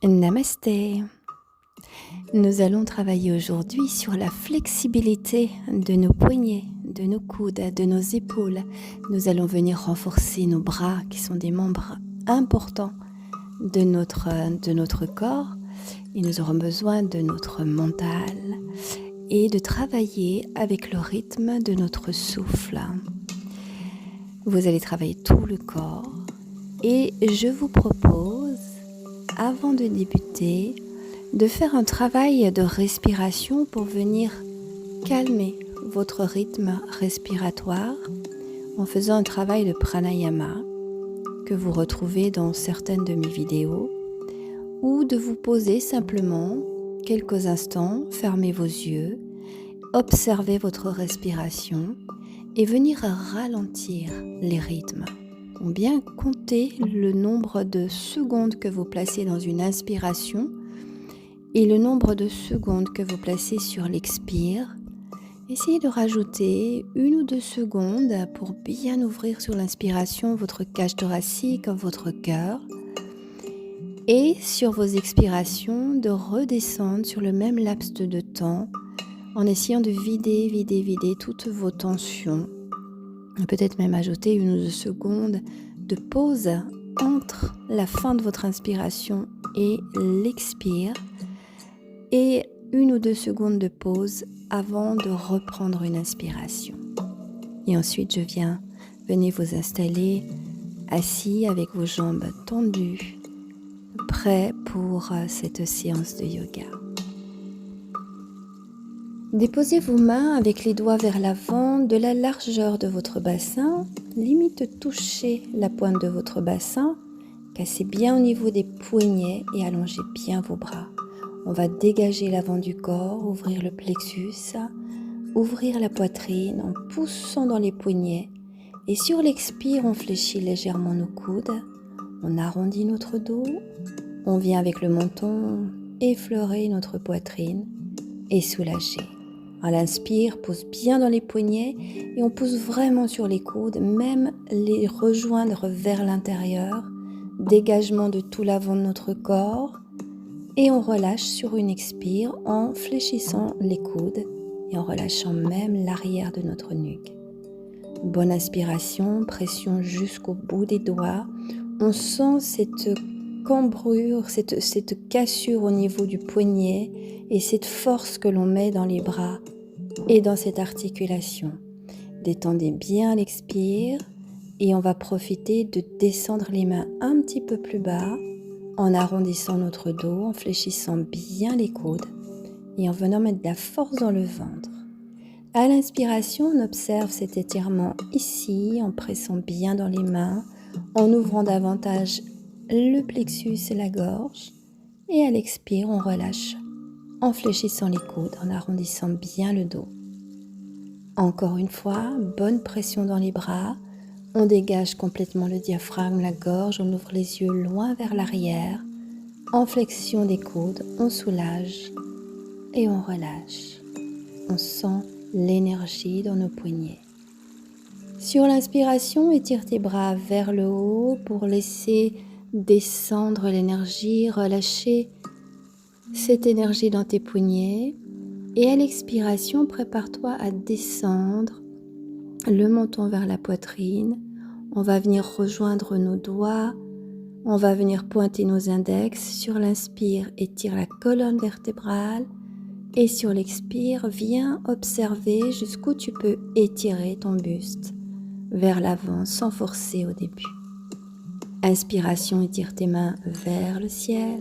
Namasté. Nous allons travailler aujourd'hui sur la flexibilité de nos poignets, de nos coudes, de nos épaules. Nous allons venir renforcer nos bras qui sont des membres importants de notre corps et nous aurons besoin de notre mental et de travailler avec le rythme de notre souffle. Vous allez travailler tout le corps et je vous propose, avant de débuter, de faire un travail de respiration pour venir calmer votre rythme respiratoire en faisant un travail de pranayama que vous retrouvez dans certaines de mes vidéos, ou de vous poser simplement quelques instants, fermer vos yeux, observer votre respiration et venir ralentir les rythmes. Ou bien compter le nombre de secondes que vous placez dans une inspiration et le nombre de secondes que vous placez sur l'expire. Essayez de rajouter 1 ou 2 secondes pour bien ouvrir sur l'inspiration votre cage thoracique, votre cœur. Et sur vos expirations, de redescendre sur le même laps de temps en essayant de vider toutes vos tensions. Peut-être même ajouter 1 ou 2 secondes de pause entre la fin de votre inspiration et l'expire. Et 1 ou 2 secondes de pause avant de reprendre une inspiration. Et ensuite, venez vous installer assis avec vos jambes tendues, prêts pour cette séance de yoga. Déposez vos mains avec les doigts vers l'avant de la largeur de votre bassin, limite touchez la pointe de votre bassin, cassez bien au niveau des poignets et allongez bien vos bras. On va dégager l'avant du corps, ouvrir le plexus, ouvrir la poitrine en poussant dans les poignets. Et sur l'expire, on fléchit légèrement nos coudes, on arrondit notre dos, on vient avec le menton effleurer notre poitrine et soulager. À l'inspire, pousse bien dans les poignets et on pousse vraiment sur les coudes, même les rejoindre vers l'intérieur, dégagement de tout l'avant de notre corps. Et on relâche sur une expire en fléchissant les coudes et en relâchant même l'arrière de notre nuque. Bonne inspiration, pression jusqu'au bout des doigts. On sent cette cambrure, cette cassure au niveau du poignet et cette force que l'on met dans les bras et dans cette articulation. Détendez bien l'expire et on va profiter de descendre les mains un petit peu plus bas en arrondissant notre dos, en fléchissant bien les coudes et en venant mettre de la force dans le ventre. À l'inspiration, on observe cet étirement ici, en pressant bien dans les mains, en ouvrant davantage le plexus et la gorge. Et à l'expire, on relâche en fléchissant les coudes, en arrondissant bien le dos. Encore une fois, bonne pression dans les bras. On dégage complètement le diaphragme, la gorge, on ouvre les yeux loin vers l'arrière. En flexion des coudes, on soulage et on relâche. On sent l'énergie dans nos poignets. Sur l'inspiration, étire tes bras vers le haut pour laisser descendre l'énergie, relâcher cette énergie dans tes poignets. Et à l'expiration, prépare-toi à descendre le menton vers la poitrine. On va venir rejoindre nos doigts. On va venir pointer nos index. Sur l'inspire, étire la colonne vertébrale. Et sur l'expire, viens observer jusqu'où tu peux étirer ton buste vers l'avant sans forcer au début. Inspiration, étire tes mains vers le ciel.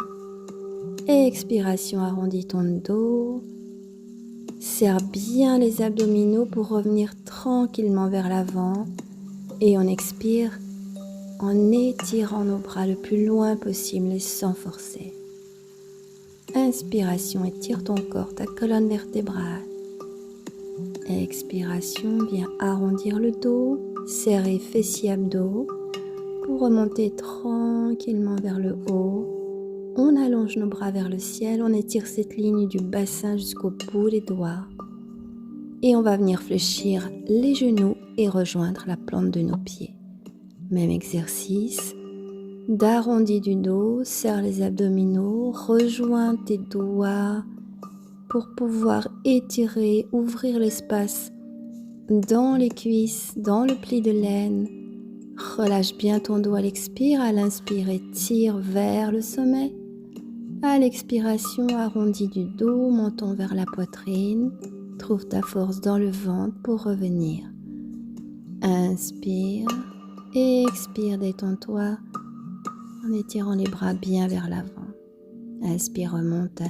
Expiration, arrondis ton dos. Serre bien les abdominaux pour revenir tranquillement vers l'avant. Et on expire en étirant nos bras le plus loin possible et sans forcer. Inspiration, étire ton corps, ta colonne vertébrale. Expiration, viens arrondir le dos, serrer fessiers abdos pour remonter tranquillement vers le haut. On allonge nos bras vers le ciel, on étire cette ligne du bassin jusqu'au bout des doigts. Et on va venir fléchir les genoux et rejoindre la plante de nos pieds. Même exercice, d'arrondi du dos, serre les abdominaux, rejoins tes doigts pour pouvoir étirer, ouvrir l'espace dans les cuisses, dans le pli de l'aine. Relâche bien ton dos à l'expire, à l'inspire étire vers le sommet. À l'expiration, arrondis du dos, menton vers la poitrine. Trouve ta force dans le ventre pour revenir. Inspire et expire, détends-toi en étirant les bras bien vers l'avant. Inspire, remonte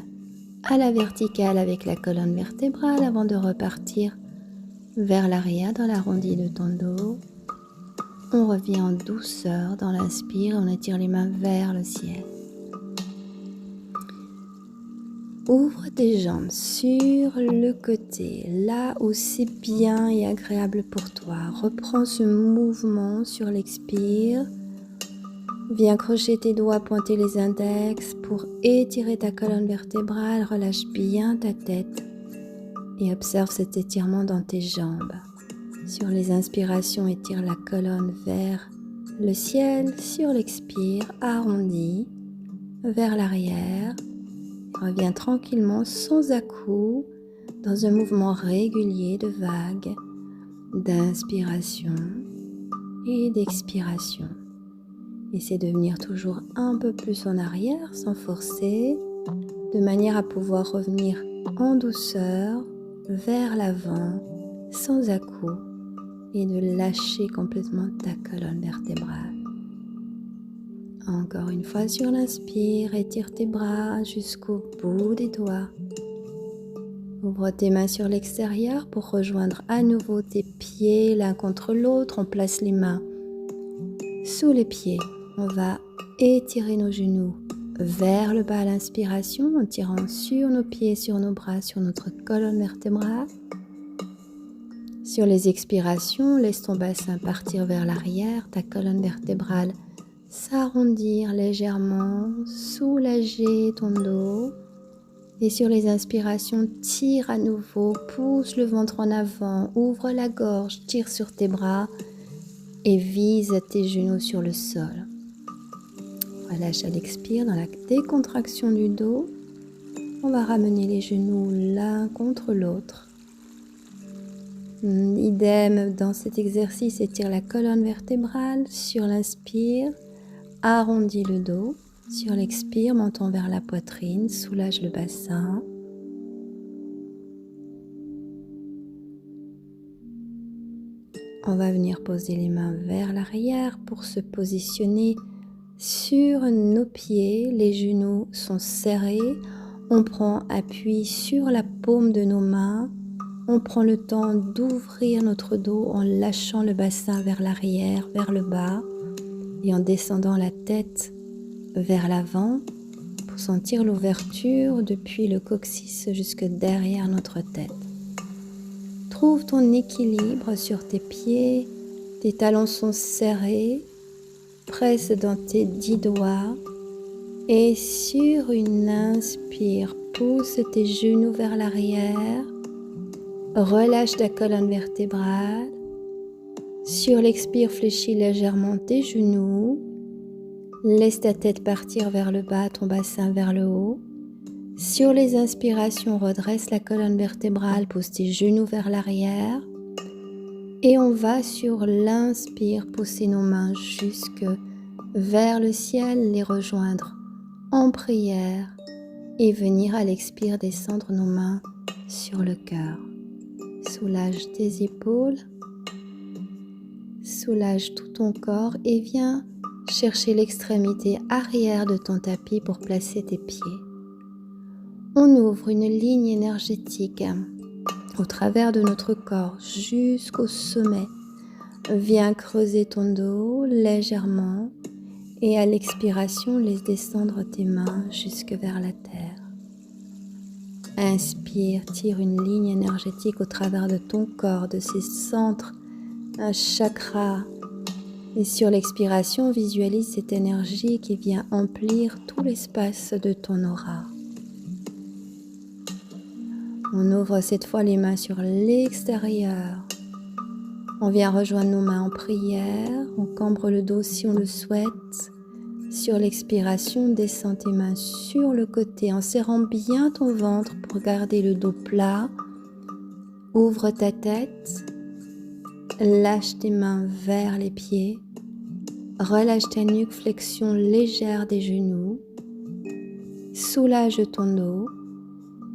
à la verticale avec la colonne vertébrale avant de repartir vers l'arrière dans l'arrondi de ton dos. On revient en douceur dans l'inspire et on étire les mains vers le ciel. Ouvre tes jambes sur le côté, là où c'est bien et agréable pour toi. Reprends ce mouvement sur l'expire. Viens crocher tes doigts, pointer les index pour étirer ta colonne vertébrale. Relâche bien ta tête et observe cet étirement dans tes jambes. Sur les inspirations, étire la colonne vers le ciel. Sur l'expire, arrondis vers l'arrière. Reviens tranquillement, sans à-coups, dans un mouvement régulier de vagues, d'inspiration et d'expiration. Essaie de venir toujours un peu plus en arrière, sans forcer, de manière à pouvoir revenir en douceur vers l'avant, sans à-coups, et de lâcher complètement ta colonne vertébrale. Encore une fois sur l'inspire, étire tes bras jusqu'au bout des doigts. Ouvre tes mains sur l'extérieur pour rejoindre à nouveau tes pieds l'un contre l'autre. On place les mains sous les pieds. On va étirer nos genoux vers le bas à l'inspiration en tirant sur nos pieds, sur nos bras, sur notre colonne vertébrale. Sur les expirations, laisse ton bassin partir vers l'arrière, ta colonne vertébrale s'arrondir légèrement, soulager ton dos. Et sur les inspirations, tire à nouveau, pousse le ventre en avant, ouvre la gorge, tire sur tes bras et vise tes genoux sur le sol. Relâche à l'expire dans la décontraction du dos. On va ramener les genoux l'un contre l'autre. Idem dans cet exercice, étire la colonne vertébrale sur l'inspire. Arrondis le dos, sur l'expire, menton vers la poitrine, soulage le bassin. On va venir poser les mains vers l'arrière pour se positionner sur nos pieds. Les genoux sont serrés. On prend appui sur la paume de nos mains. On prend le temps d'ouvrir notre dos en lâchant le bassin vers l'arrière, vers le bas. Et en descendant la tête vers l'avant pour sentir l'ouverture depuis le coccyx jusque derrière notre tête. Trouve ton équilibre sur tes pieds, tes talons sont serrés, presse dans tes 10 doigts et sur une inspire, pousse tes genoux vers l'arrière, relâche ta colonne vertébrale. Sur l'expire, fléchis légèrement tes genoux. Laisse ta tête partir vers le bas, ton bassin vers le haut. Sur les inspirations, redresse la colonne vertébrale, pousse tes genoux vers l'arrière. Et on va sur l'inspire, pousser nos mains jusque vers le ciel, les rejoindre en prière et venir à l'expire descendre nos mains sur le cœur. Soulage tes épaules. Soulage tout ton corps et viens chercher l'extrémité arrière de ton tapis pour placer tes pieds. On ouvre une ligne énergétique au travers de notre corps jusqu'au sommet. Viens creuser ton dos légèrement et à l'expiration, laisse descendre tes mains jusque vers la terre. Inspire, tire une ligne énergétique au travers de ton corps, de ses centres, un chakra. Et sur l'expiration, visualise cette énergie qui vient emplir tout l'espace de ton aura. On ouvre cette fois les mains sur l'extérieur. On vient rejoindre nos mains en prière. On cambre le dos si on le souhaite. Sur l'expiration, descends tes mains sur le côté en serrant bien ton ventre pour garder le dos plat. Ouvre ta tête, lâche tes mains vers les pieds, relâche ta nuque, flexion légère des genoux, soulage ton dos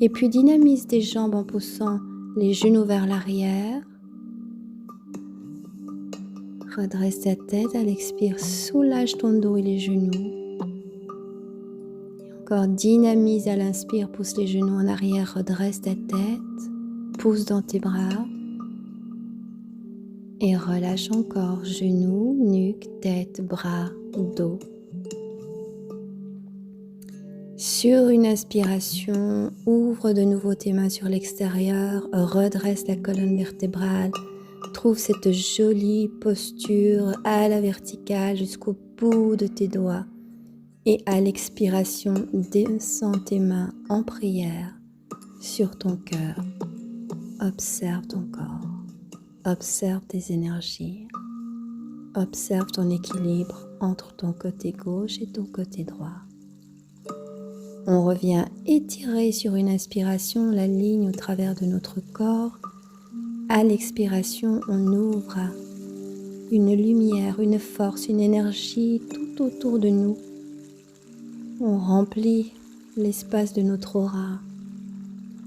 et puis dynamise tes jambes en poussant les genoux vers l'arrière. Redresse ta tête, à l'expire, soulage ton dos et les genoux. Encore dynamise à l'inspire, pousse les genoux en arrière, redresse ta tête, pousse dans tes bras. Et relâche encore, genoux, nuque, tête, bras, dos. Sur une inspiration, ouvre de nouveau tes mains sur l'extérieur, redresse la colonne vertébrale, trouve cette jolie posture à la verticale jusqu'au bout de tes doigts. Et à l'expiration, descends tes mains en prière sur ton cœur. Observe ton corps, observe tes énergies, observe ton équilibre entre ton côté gauche et ton côté droit. On revient étirer sur une inspiration la ligne au travers de notre corps. À l'expiration, on ouvre une lumière, une force, une énergie tout autour de nous. On remplit l'espace de notre aura.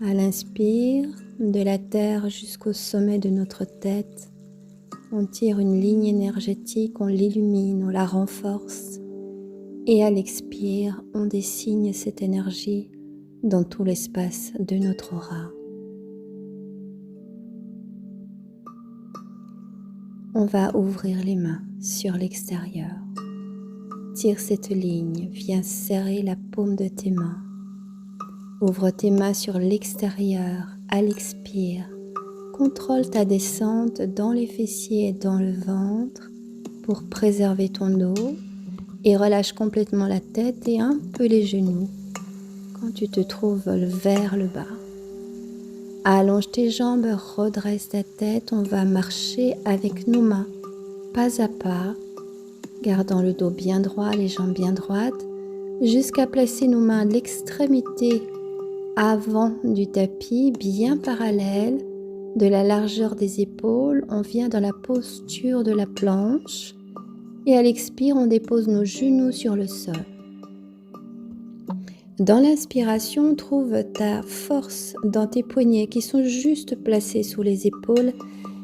À l'inspire, de la terre jusqu'au sommet de notre tête, on tire une ligne énergétique, on l'illumine, on la renforce. Et à l'expire, on dessine cette énergie dans tout l'espace de notre aura. On va ouvrir les mains sur l'extérieur. Tire cette ligne, viens serrer la paume de tes mains. Ouvre tes mains sur l'extérieur, à l'expire. Contrôle ta descente dans les fessiers et dans le ventre pour préserver ton dos. Et relâche complètement la tête et un peu les genoux quand tu te trouves vers le bas. Allonge tes jambes, redresse ta tête. On va marcher avec nos mains, pas à pas, gardant le dos bien droit, les jambes bien droites, jusqu'à placer nos mains à l'extrémité avant du tapis, bien parallèle de la largeur des épaules. On vient dans la posture de la planche. Et à l'expire, on dépose nos genoux sur le sol. Dans l'inspiration, trouve ta force dans tes poignets qui sont juste placés sous les épaules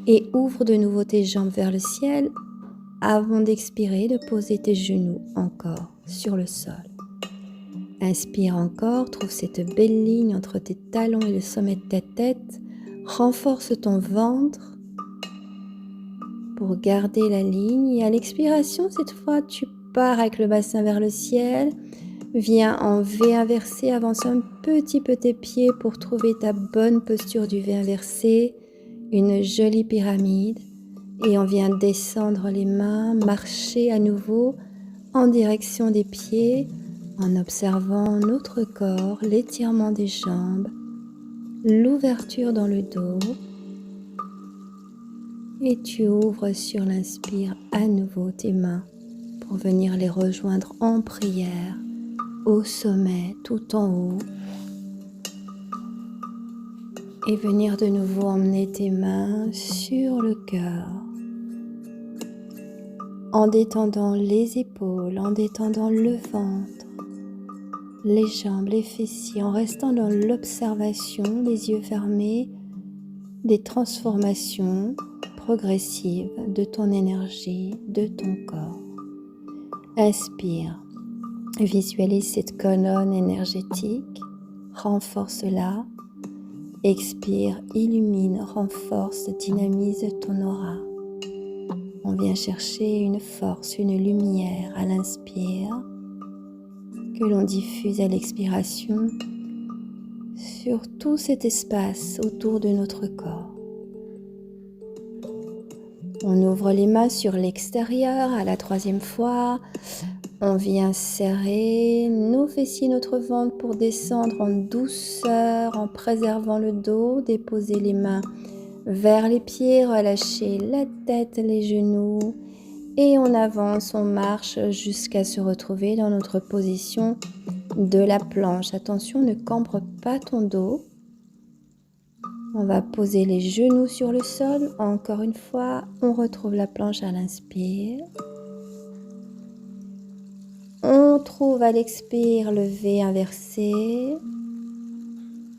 et ouvre de nouveau tes jambes vers le ciel avant d'expirer, de poser tes genoux encore sur le sol. Inspire encore, trouve cette belle ligne entre tes talons et le sommet de ta tête. Renforce ton ventre pour garder la ligne. Et à l'expiration, cette fois, tu pars avec le bassin vers le ciel. Viens en V inversé, avance un petit peu tes pieds pour trouver ta bonne posture du V inversé. Une jolie pyramide. Et on vient descendre les mains, marcher à nouveau en direction des pieds en observant notre corps, l'étirement des jambes, l'ouverture dans le dos. Et tu ouvres sur l'inspire à nouveau tes mains pour venir les rejoindre en prière au sommet, tout en haut. Et venir de nouveau emmener tes mains sur le cœur. En détendant les épaules, en détendant le ventre, les jambes, les fessiers, en restant dans l'observation, les yeux fermés, des transformations progressive de ton énergie, de ton corps. Inspire, visualise cette colonne énergétique, renforce-la. Expire, illumine, renforce, dynamise ton aura. On vient chercher une force, une lumière à l'inspire que l'on diffuse à l'expiration sur tout cet espace autour de notre corps. On ouvre les mains sur l'extérieur à la troisième fois. On vient serrer nos fessiers, notre ventre pour descendre en douceur, en préservant le dos. Déposer les mains vers les pieds, relâcher la tête, les genoux Et on avance, on marche jusqu'à se retrouver dans notre position de la planche. Attention, ne cambre pas ton dos. On va poser les genoux sur le sol. Encore une fois, on retrouve la planche à l'inspire. On trouve à l'expire le V inversé.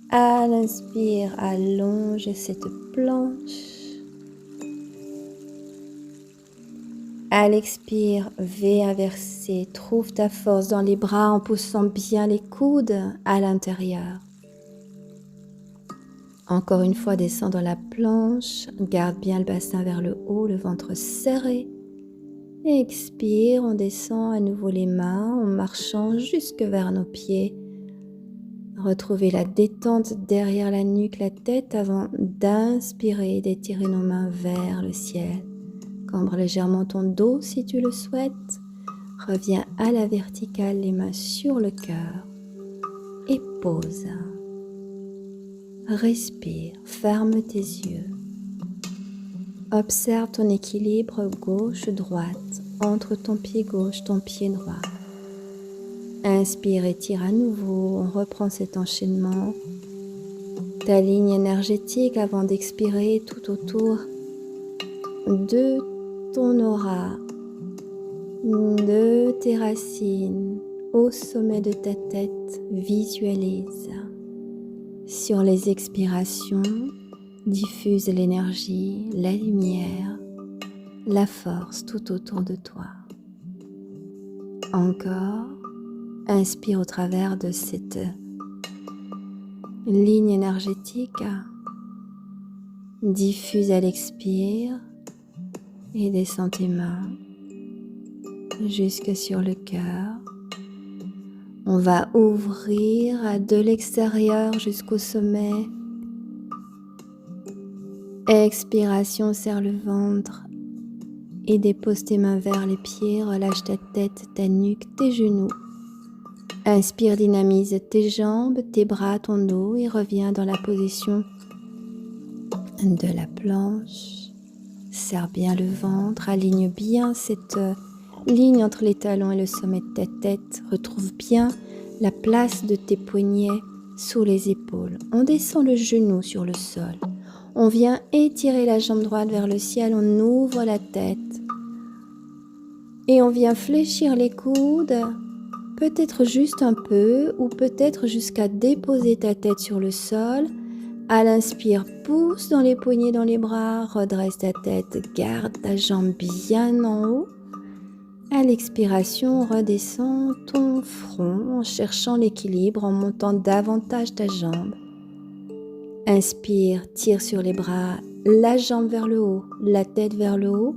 À l'inspire, allonge cette planche. À l'expire, V inversé, trouve ta force dans les bras en poussant bien les coudes à l'intérieur. Encore une fois, descends dans la planche, garde bien le bassin vers le haut, le ventre serré. Et expire, on descend à nouveau les mains en marchant jusque vers nos pieds. Retrouvez la détente derrière la nuque, la tête avant d'inspirer, d'étirer nos mains vers le ciel. Cambre légèrement ton dos si tu le souhaites. Reviens à la verticale, les mains sur le cœur et pose. Respire, ferme tes yeux. Observe ton équilibre gauche-droite entre ton pied gauche, ton pied droit. Inspire, étire à nouveau, on reprend cet enchaînement. Ta ligne énergétique avant d'expirer tout autour de ton aura, de tes racines, au sommet de ta tête, visualise. Sur les expirations, diffuse l'énergie, la lumière, la force tout autour de toi. Encore, inspire au travers de cette ligne énergétique, diffuse à l'expire et descends tes mains jusque sur le cœur. On va ouvrir de l'extérieur jusqu'au sommet. Expiration, serre le ventre et dépose tes mains vers les pieds. Relâche ta tête, ta nuque, tes genoux. Inspire, dynamise tes jambes, tes bras, ton dos et reviens dans la position de la planche. Serre bien le ventre, aligne bien cette ligne entre les talons et le sommet de ta tête. Retrouve bien la place de tes poignets sous les épaules. On descend le genou sur le sol. On vient étirer la jambe droite vers le ciel. On ouvre la tête. Et on vient fléchir les coudes. Peut-être juste un peu ou peut-être jusqu'à déposer ta tête sur le sol. À l'inspire, pousse dans les poignets, dans les bras. Redresse ta tête. Garde ta jambe bien en haut. À l'expiration, redescends ton front en cherchant l'équilibre, en montant davantage ta jambe. Inspire, tire sur les bras, la jambe vers le haut, la tête vers le haut.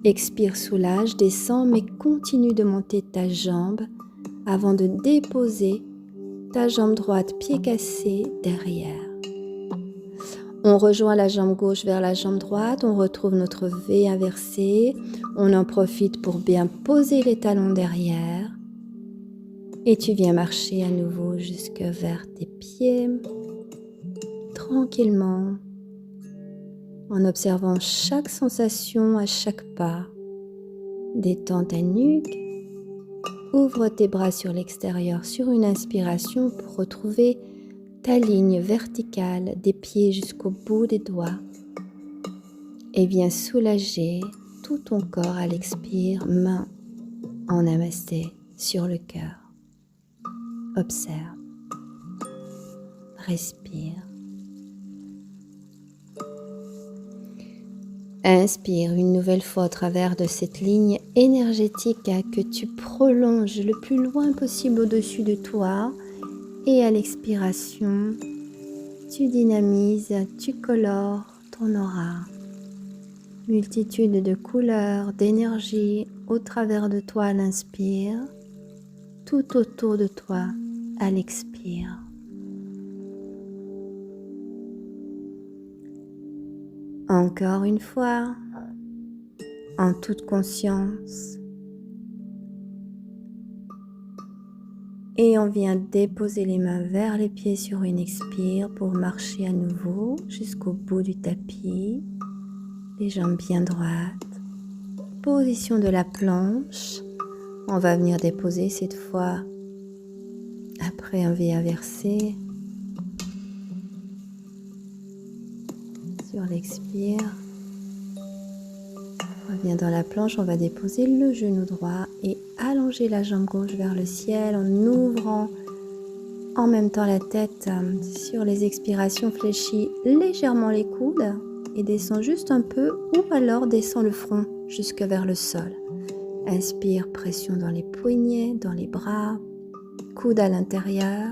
Expire, soulage, descends, mais continue de monter ta jambe avant de déposer ta jambe droite, pied cassé, derrière. On rejoint la jambe gauche vers la jambe droite, on retrouve notre V inversé, on en profite pour bien poser les talons derrière et tu viens marcher à nouveau jusque vers tes pieds, tranquillement, en observant chaque sensation à chaque pas. Détends ta nuque, ouvre tes bras sur l'extérieur sur une inspiration pour retrouver ta ligne verticale des pieds jusqu'au bout des doigts et viens soulager tout ton corps à l'expire, main en namasté sur le cœur. Observe, respire. Inspire une nouvelle fois au travers de cette ligne énergétique que tu prolonges le plus loin possible au-dessus de toi. Et à l'expiration, tu dynamises, tu colores ton aura. Multitude de couleurs, d'énergie au travers de toi à l'inspire, tout autour de toi à l'expire. Encore une fois, en toute conscience. Et on vient déposer les mains vers les pieds sur une expire pour marcher à nouveau jusqu'au bout du tapis. Les jambes bien droites. position de la planche. On va venir déposer cette fois après un V inversé sur l'expire. On revient dans la planche, on va déposer le genou droit et allonger la jambe gauche vers le ciel en ouvrant en même temps la tête. Sur les expirations, fléchis légèrement les coudes et descends juste un peu, ou alors descends le front jusque vers le sol. Inspire, pression dans les poignets, dans les bras, coude à l'intérieur.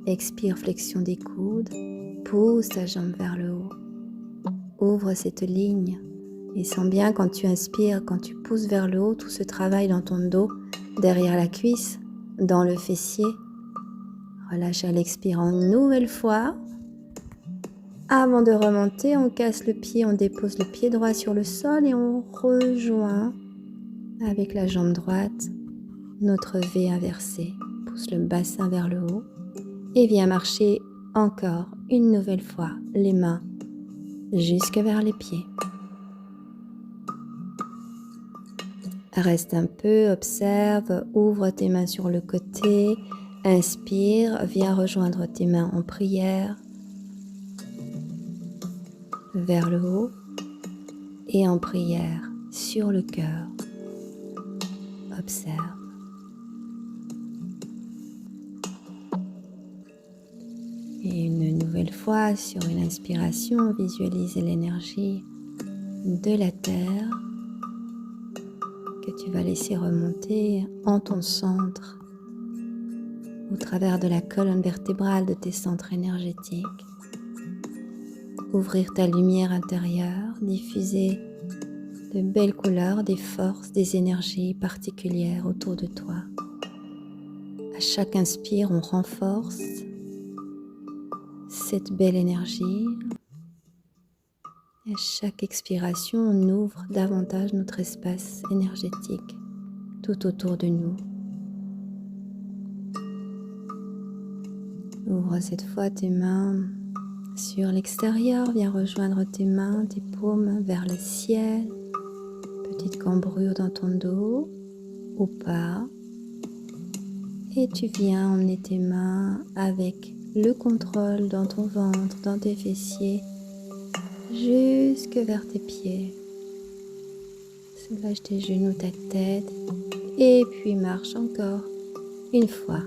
Expire, flexion des coudes, pousse ta jambe vers le haut. Ouvre cette ligne et sens bien quand tu inspires, quand tu pousses vers le haut, tout ce travail dans ton dos, derrière la cuisse, dans le fessier. Relâche à l'expire une nouvelle fois. Avant de remonter, on casse le pied, on dépose le pied droit sur le sol et on rejoint avec la jambe droite notre V inversé. Pousse le bassin vers le haut et viens marcher encore une nouvelle fois les mains jusque vers les pieds. Reste un peu, observe, ouvre tes mains sur le côté, inspire, viens rejoindre tes mains en prière vers le haut et en prière sur le cœur. Observe. Et une nouvelle fois, sur une inspiration, visualise l'énergie de la terre que tu vas laisser remonter en ton centre, au travers de la colonne vertébrale de tes centres énergétiques. Ouvrir ta lumière intérieure, diffuser de belles couleurs, des forces, des énergies particulières autour de toi. À chaque inspire, on renforce cette belle énergie. Et à chaque expiration, on ouvre davantage notre espace énergétique tout autour de nous. Ouvre cette fois tes mains sur l'extérieur. Viens rejoindre tes mains, tes paumes vers le ciel. Petite cambrure dans ton dos ou pas. Et tu viens emmener tes mains avec le contrôle dans ton ventre, dans tes fessiers, jusque vers tes pieds. Soulage tes genoux, ta tête, et puis marche encore une fois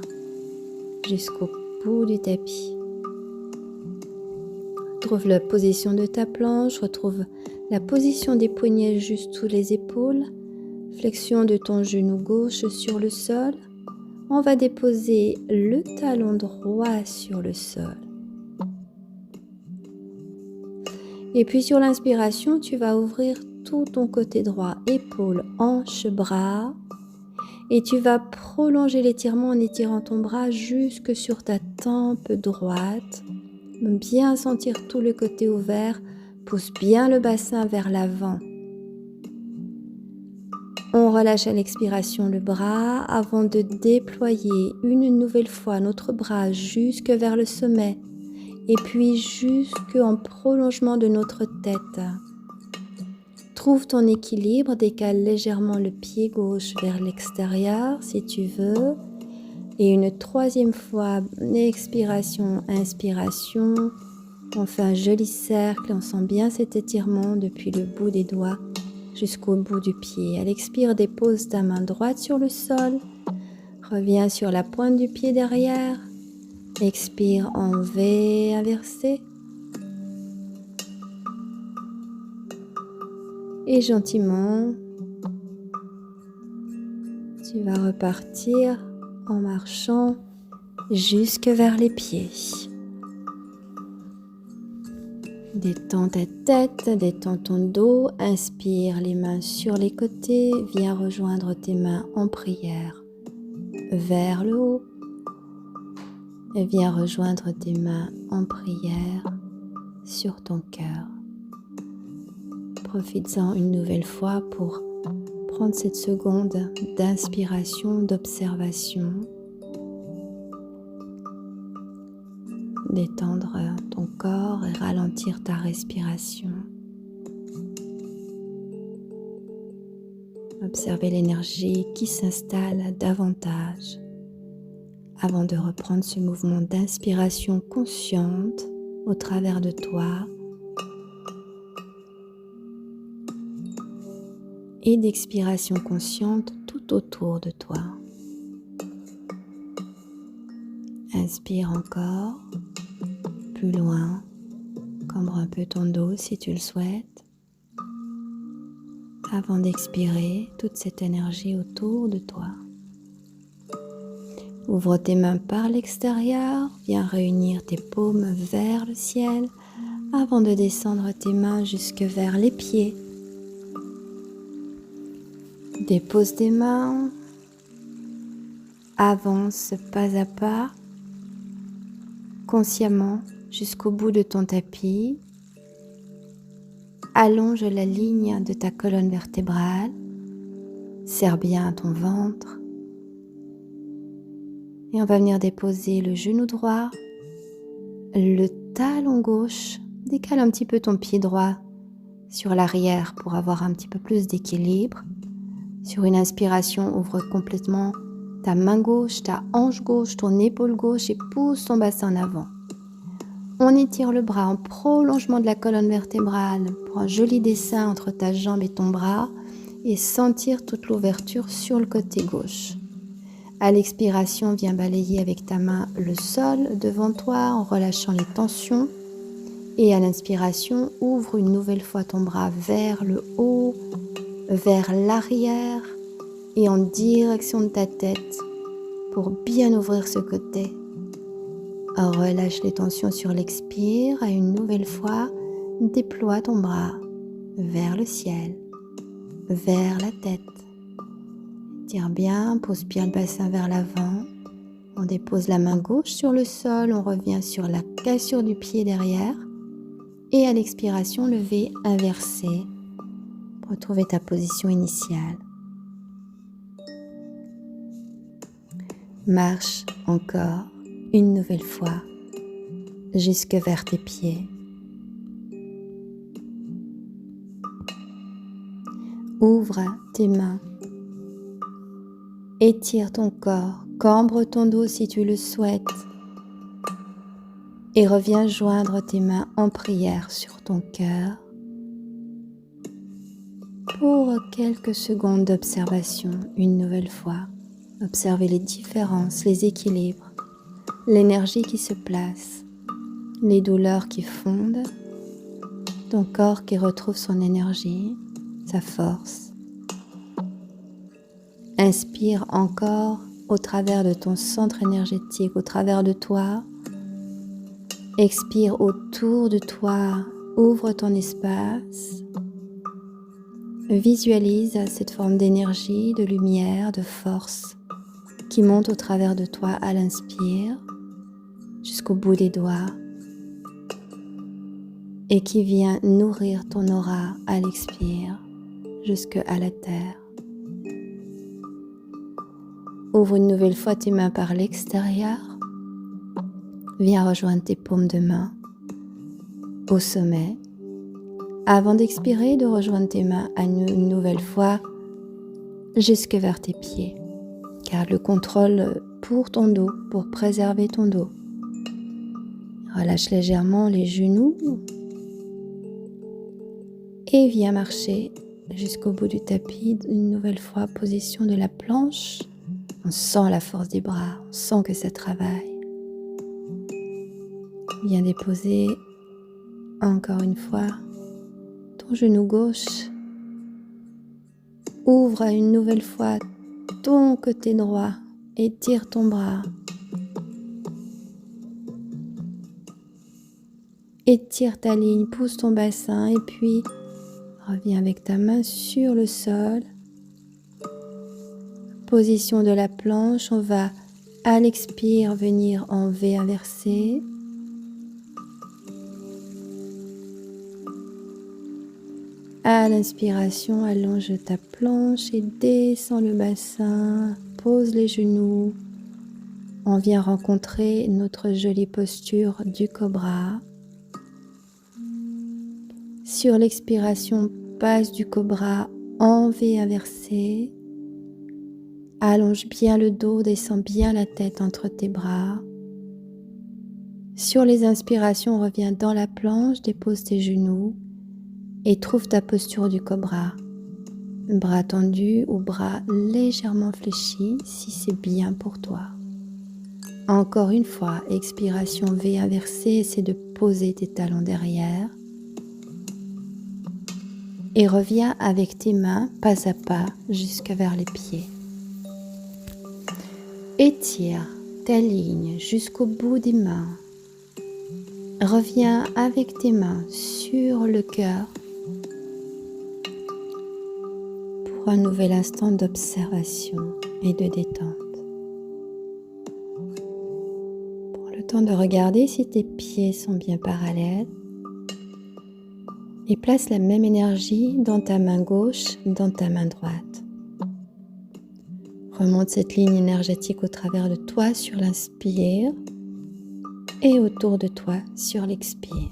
jusqu'au bout du tapis. Retrouve la position de ta planche, retrouve la position des poignets juste sous les épaules, flexion de ton genou gauche sur le sol. On va déposer le talon droit sur le sol. Et puis sur l'inspiration, tu vas ouvrir tout ton côté droit, épaules, hanches, bras. Et tu vas prolonger l'étirement en étirant ton bras jusque sur ta tempe droite. Bien sentir tout le côté ouvert. Pousse bien le bassin vers l'avant. On relâche à l'expiration le bras avant de déployer une nouvelle fois notre bras jusque vers le sommet et puis jusque en prolongement de notre tête. Trouve ton équilibre, décale légèrement le pied gauche vers l'extérieur si tu veux. Et une troisième fois, expiration, inspiration. On fait un joli cercle, on sent bien cet étirement depuis le bout des doigts jusqu'au bout du pied. À l'expire, dépose ta main droite sur le sol. Reviens sur la pointe du pied derrière. Expire en V inversé. Et gentiment, tu vas repartir en marchant jusque vers les pieds. Détends ta tête, détends ton dos, inspire les mains sur les côtés, viens rejoindre tes mains en prière vers le haut et viens rejoindre tes mains en prière sur ton cœur. Profites-en une nouvelle fois pour prendre cette seconde d'inspiration, d'observation. Détendre ton corps et ralentir ta respiration. Observez l'énergie qui s'installe davantage avant de reprendre ce mouvement d'inspiration consciente au travers de toi et d'expiration consciente tout autour de toi. Inspire encore, plus loin, cambre un peu ton dos si tu le souhaites, avant d'expirer toute cette énergie autour de toi. Ouvre tes mains par l'extérieur, viens réunir tes paumes vers le ciel avant de descendre tes mains jusque vers les pieds. Dépose tes mains, avance pas à pas, consciemment jusqu'au bout de ton tapis. Allonge la ligne de ta colonne vertébrale, serre bien ton ventre. Et on va venir déposer le genou droit, le talon gauche. Décale un petit peu ton pied droit sur l'arrière pour avoir un petit peu plus d'équilibre. Sur une inspiration, ouvre complètement ta main gauche, ta hanche gauche, ton épaule gauche et pousse ton bassin en avant. On étire le bras en prolongement de la colonne vertébrale pour un joli dessin entre ta jambe et ton bras et sentir toute l'ouverture sur le côté gauche. À l'expiration, viens balayer avec ta main le sol devant toi en relâchant les tensions. Et à l'inspiration, ouvre une nouvelle fois ton bras vers le haut, vers l'arrière et en direction de ta tête pour bien ouvrir ce côté. Relâche les tensions sur l'expire. À une nouvelle fois, déploie ton bras vers le ciel, vers la tête. Tire bien, pose bien le bassin vers l'avant. On dépose la main gauche sur le sol, on revient sur la cassure du pied derrière. Et à l'expiration, lever, inverser pour retrouver ta position initiale. Marche encore une nouvelle fois jusque vers tes pieds. Ouvre tes mains. Étire ton corps, cambre ton dos si tu le souhaites et reviens joindre tes mains en prière sur ton cœur pour quelques secondes d'observation une nouvelle fois. Observez les différences, les équilibres, l'énergie qui se place, les douleurs qui fondent, ton corps qui retrouve son énergie, sa force. Inspire encore au travers de ton centre énergétique, au travers de toi. Expire autour de toi, ouvre ton espace. Visualise cette forme d'énergie, de lumière, de force qui monte au travers de toi à l'inspire jusqu'au bout des doigts et qui vient nourrir ton aura à l'expire jusque à la terre. Ouvre une nouvelle fois tes mains par l'extérieur. Viens rejoindre tes paumes de main au sommet. Avant d'expirer, de rejoindre tes mains une nouvelle fois jusque vers tes pieds. Garde le contrôle pour ton dos, pour préserver ton dos. Relâche légèrement les genoux et viens marcher jusqu'au bout du tapis. Une nouvelle fois, position de la planche. On sent la force des bras, on sent que ça travaille. Viens déposer encore une fois ton genou gauche. Ouvre une nouvelle fois ton côté droit, étire ton bras. Étire ta ligne, pousse ton bassin et puis reviens avec ta main sur le sol. Position de la planche, on va à l'expire venir en V inversé. À l'inspiration, allonge ta planche et descends le bassin, pose les genoux. On vient rencontrer notre jolie posture du cobra. Sur l'expiration, passe du cobra En V inversé, allonge bien le dos, descends bien la tête entre tes bras. Sur les inspirations, reviens dans la planche, dépose tes genoux et trouve ta posture du cobra. Bras tendus ou bras légèrement fléchis si c'est bien pour toi. Encore une fois, expiration V inversée, essaie de poser tes talons derrière. Et reviens avec tes mains pas à pas jusqu'à vers les pieds. Étire ta ligne jusqu'au bout des mains. Reviens avec tes mains sur le cœur pour un nouvel instant d'observation et de détente. Prends le temps de regarder si tes pieds sont bien parallèles et place la même énergie dans ta main gauche, dans ta main droite. Remonte cette ligne énergétique au travers de toi sur l'inspire et autour de toi sur l'expire.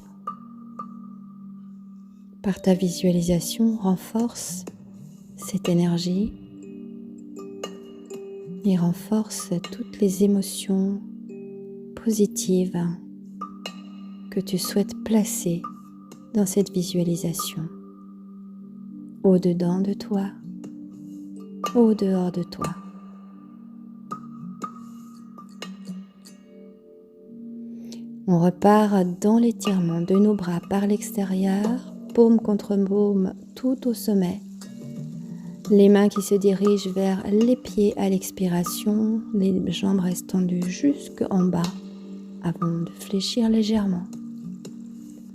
Par ta visualisation, renforce cette énergie et renforce toutes les émotions positives que tu souhaites placer dans cette visualisation, au-dedans de toi, au dehors de toi. On repart dans l'étirement de nos bras par l'extérieur, paume contre paume tout au sommet. Les mains qui se dirigent vers les pieds à l'expiration, les jambes restent tendues jusqu'en bas avant de fléchir légèrement.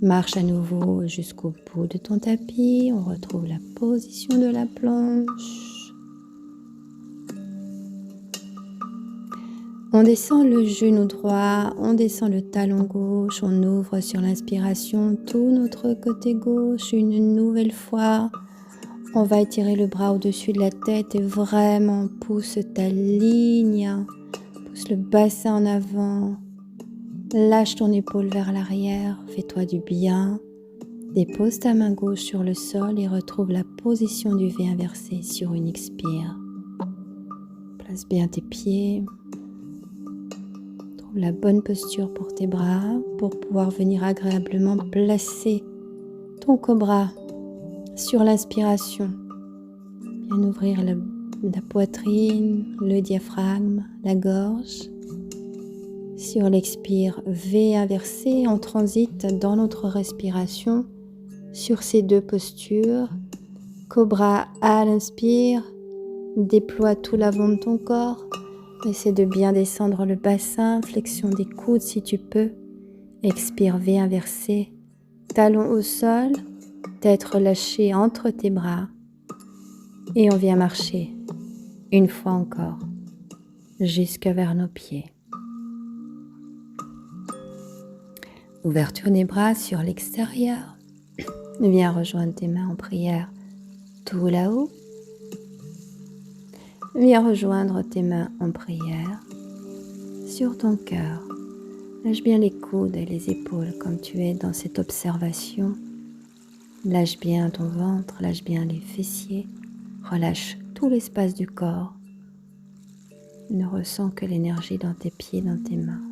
Marche à nouveau jusqu'au bout de ton tapis, on retrouve la position de la planche. On descend le genou droit, on descend le talon gauche, on ouvre sur l'inspiration tout notre côté gauche une nouvelle fois. On va étirer le bras au-dessus de la tête et vraiment pousse ta ligne, pousse le bassin en avant. Lâche ton épaule vers l'arrière, fais-toi du bien. Dépose ta main gauche sur le sol et retrouve la position du V inversé sur une expire. Place bien tes pieds. Trouve la bonne posture pour tes bras pour pouvoir venir agréablement placer ton cobra sur l'inspiration. Bien ouvrir la poitrine, le diaphragme, la gorge. Sur l'expire, V inversé, on transite dans notre respiration sur ces deux postures. Cobra à l'inspire, déploie tout l'avant de ton corps. Essaie de bien descendre le bassin, flexion des coudes si tu peux. Expire V inversé, talon au sol, tête relâchée entre tes bras. Et on vient marcher, une fois encore, jusque vers nos pieds. Ouverture des bras sur l'extérieur. Viens rejoindre tes mains en prière tout là-haut. Viens rejoindre tes mains en prière sur ton cœur. Lâche bien les coudes et les épaules comme tu es dans cette observation. Lâche bien ton ventre, lâche bien les fessiers. Relâche tout l'espace du corps. Ne ressens que l'énergie dans tes pieds, dans tes mains.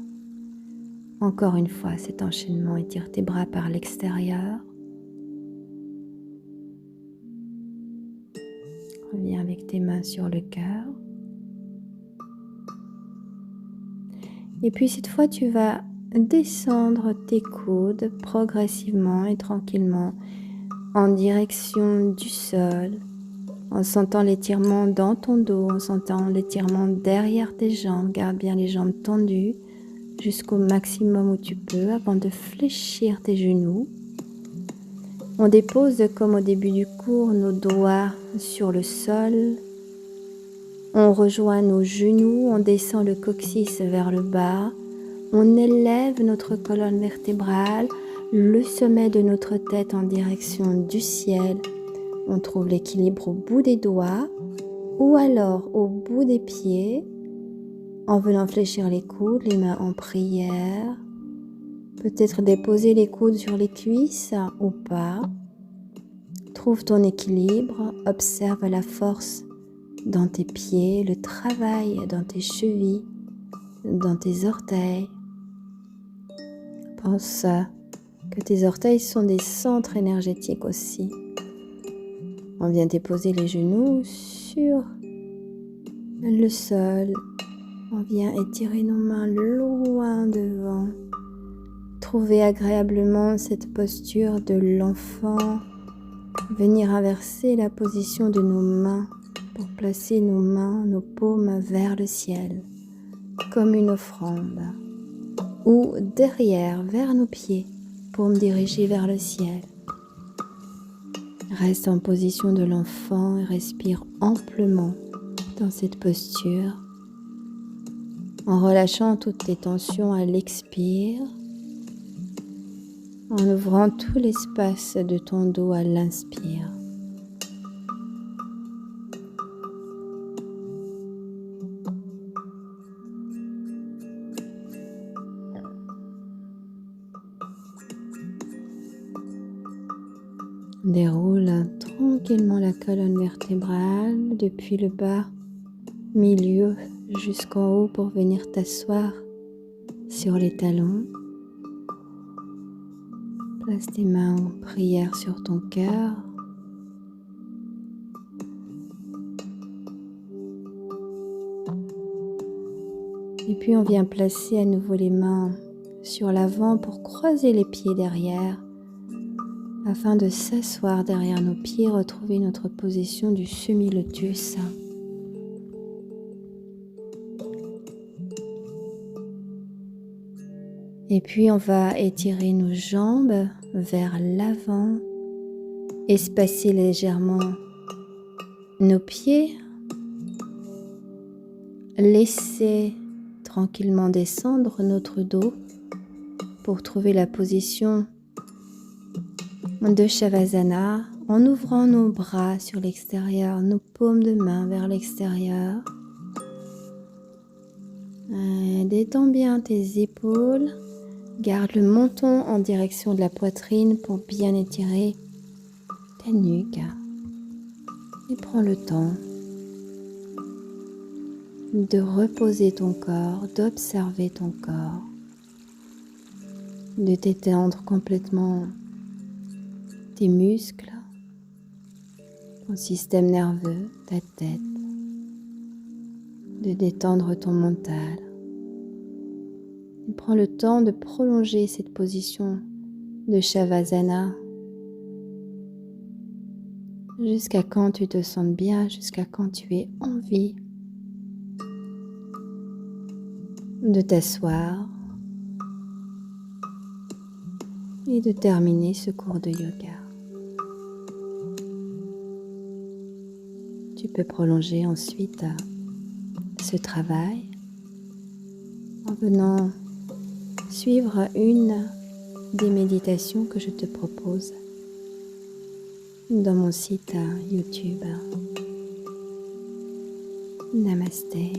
Encore une fois, cet enchaînement, étire tes bras par l'extérieur. Reviens avec tes mains sur le cœur. Et puis cette fois, tu vas descendre tes coudes progressivement et tranquillement en direction du sol, en sentant l'étirement dans ton dos, en sentant l'étirement derrière tes jambes. Garde bien les jambes tendues jusqu'au maximum où tu peux avant de fléchir tes genoux. On dépose comme au début du cours nos doigts sur le sol. On rejoint nos genoux, on descend le coccyx vers le bas. On élève notre colonne vertébrale, le sommet de notre tête en direction du ciel. On trouve l'équilibre au bout des doigts ou alors au bout des pieds en venant fléchir les coudes, les mains en prière. Peut-être déposer les coudes sur les cuisses ou pas. Trouve ton équilibre, observe la force dans tes pieds, le travail dans tes chevilles, dans tes orteils. Pense que tes orteils sont des centres énergétiques aussi. On vient déposer les genoux sur le sol. On vient étirer nos mains loin devant. Trouver agréablement cette posture de l'enfant. Venir inverser la position de nos mains pour placer nos mains, nos paumes vers le ciel, comme une offrande. Ou derrière, vers nos pieds, pour me diriger vers le ciel. Reste en position de l'enfant et respire amplement dans cette posture, en relâchant toutes tes tensions à l'expire, en ouvrant tout l'espace de ton dos à l'inspire. Déroule tranquillement la colonne vertébrale depuis le bas, milieu jusqu'en haut pour venir t'asseoir sur les talons. Place tes mains en prière sur ton cœur. Et puis on vient placer à nouveau les mains sur l'avant pour croiser les pieds derrière, afin de s'asseoir derrière nos pieds, retrouver notre position du semi-lotus. Et puis on va étirer nos jambes vers l'avant, espacer légèrement nos pieds, laisser tranquillement descendre notre dos pour trouver la position de Shavasana en ouvrant nos bras sur l'extérieur, nos paumes de main vers l'extérieur. Détends bien tes épaules, garde le menton en direction de la poitrine pour bien étirer ta nuque et prends le temps de reposer ton corps, d'observer ton corps, de t'étendre complètement tes muscles, ton système nerveux, ta tête, de détendre ton mental. Et prends le temps de prolonger cette position de Shavasana jusqu'à quand tu te sens bien, jusqu'à quand tu aies envie de t'asseoir et de terminer ce cours de yoga. Tu peux prolonger ensuite ce travail en venant suivre une des méditations que je te propose dans mon site YouTube. Namasté.